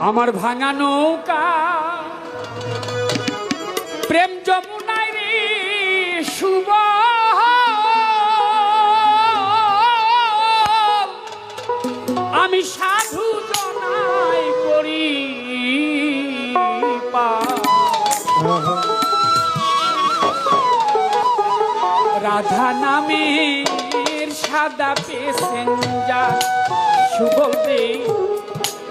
আমার ভাঙা নৌকা প্রেম যমুনায় রে শুভ আমি সাধু জনাই করি রাধা নামের সাদা প্যাসেঞ্জার শুভ দে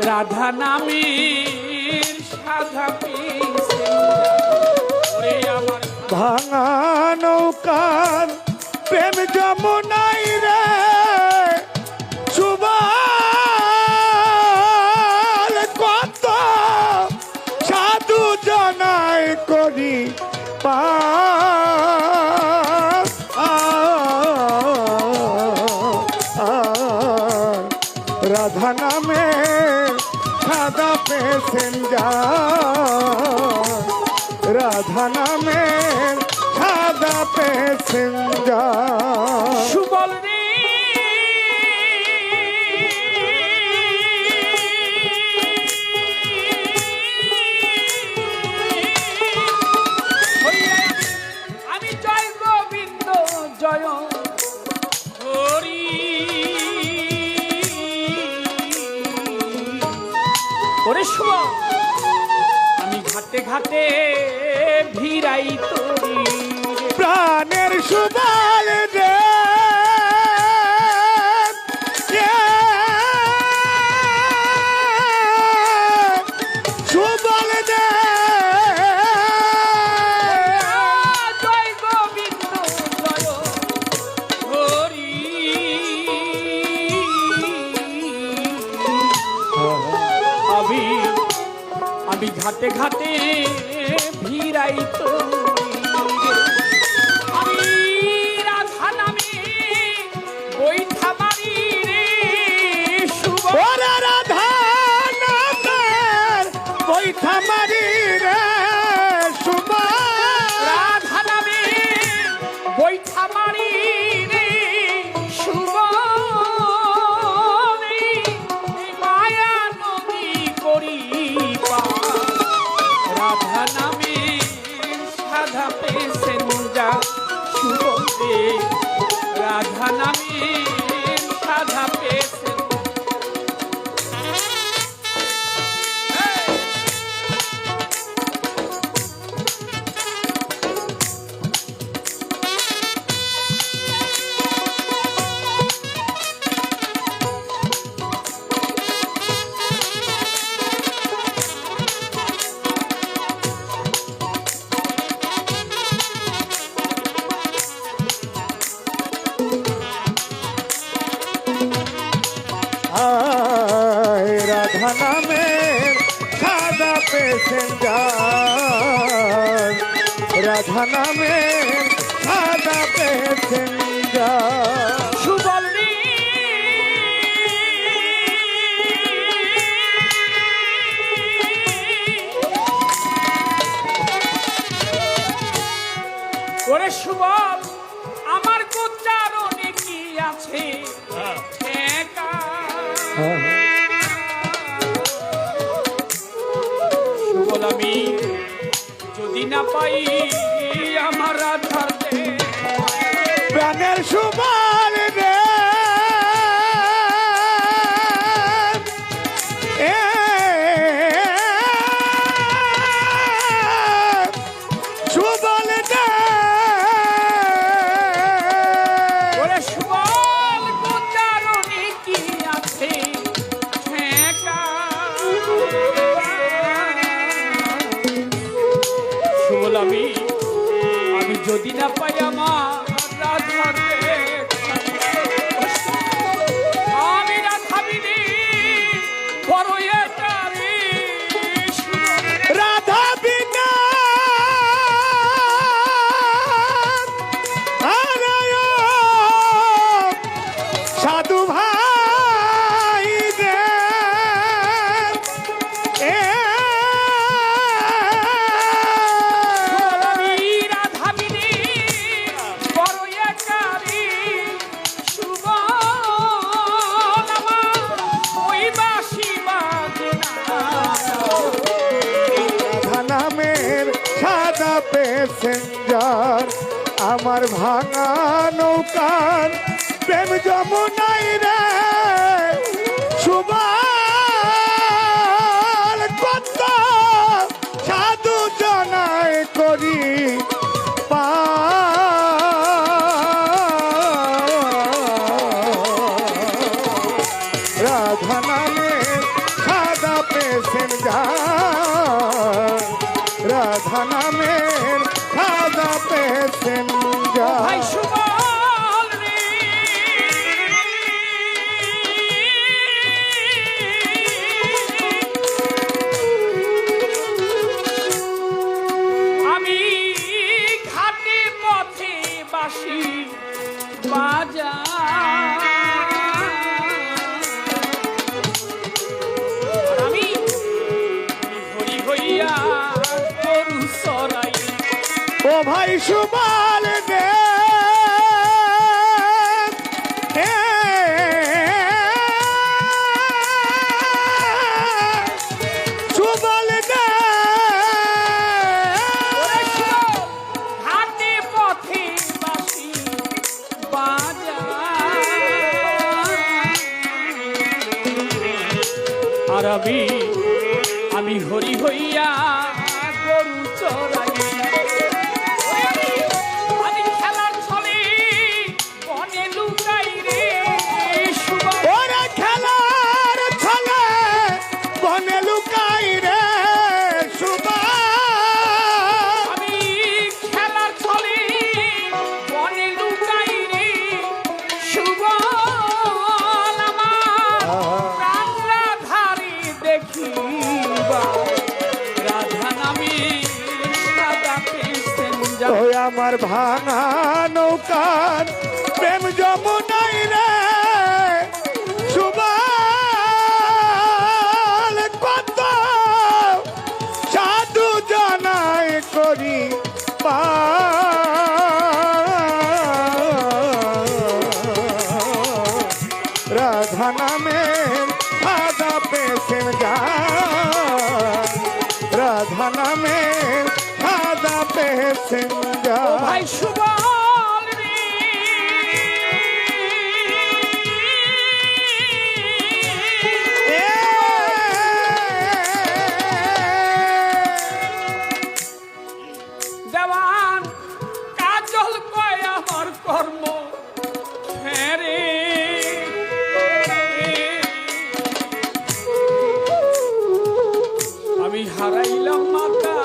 রাধা নামের সাদা প্যাসেঞ্জার আমার ভাঙা নৌকার প্রেম যমুনাই রে সুবল কত সাধু জনাই করি রাধা নামে সাদা প্যাসেঞ্জার রাধা নামে সাদা প্যাসেঞ্জার সুবল রে আমি জয় গোবিন্দ জয় হরি ওরে শুভ আমি ঘাটে ঘাটে ভিড়াই তোরি প্রাণের সুবল রে সুবল রে জয় গোবিন্দ জয় হরি আমি ঘাটে ঘাটে ভিড়াই তো আমি রাধা নামে বৈঠা মারি রে শুভ ওরে রাধা নামের বৈঠা মারি রে শুভ রাধা নামে বৈঠা মারি রে শুভ মায়া নদী করি রাধা নামে সাধা প্যাসেঞ্জার শুভ দে রাধা নামে সাধা প্যাসেঞ্জার রাধা নামের সাদা প্যাসেঞ্জার রাধা নামের সাদা প্যাসেঞ্জার সুবল রে ওরে সুবল আমার গোচারণে কি আছে ঠেকা সুবল আমি যদি না পাই আমার রাধার প্রাণের সুবল রে সুবল রে ওরে সুবল গোচারণে কি আছে ঠেকা সুবল আমি যদি না পাই আমার রাধার আমি রাধা বিনি বড় এটারে রাধা বিনা সাধু ভাই রে আমি রাধা বিনি প্যাসেঞ্জার আমার ভাঙা নৌকার প্রেম যমুনাই রে সুবাল কত সাধু জনায় করি রাধা নামে সাদা প্যাসেঞ্জার রাধা নামে সাদা প্যাসেঞ্জার ভাই সুবল রে আমি ঘাটে পথে বাসি বাজার আমি হরি হইয়া গরু চরাই ও ভাই সুবল রে সুবল রে ঘাটে পথে বাসি বাজার আর আমি হরি হইয়া গরু চরাই আমি খেলার ছলে বনে লুকাই রে সুবল ওরা খেলার ছলে বনে লুকাই রে সুবল আমি খেলার ছলে বনে লুকাই রে সুবল আমার রান্না ধারে দেখিবা রাধা নামে সাদা প্যাসেঞ্জার ওই আমার ভাঙা নৌকার প্রেম যমুনাই রে সুবল কত সাধু জানাই করি রাধা নামে সাদা প্যাসেঞ্জার রাধা নামে সাদা প্যাসেঞ্জার ভাই সুবল রে দেওয়ান কাজল কয় আমার কর্ম ফেরে আমি হারাইলাম মাতা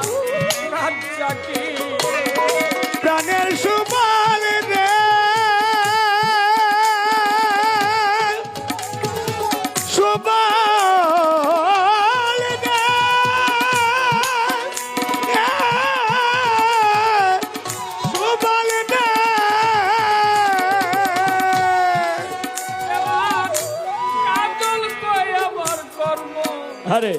রাজ্জাকে প্রাণের সুবল রে সুবল রে সুবল রে দেওয়ান কাজল কয় আমার কর্ম আরে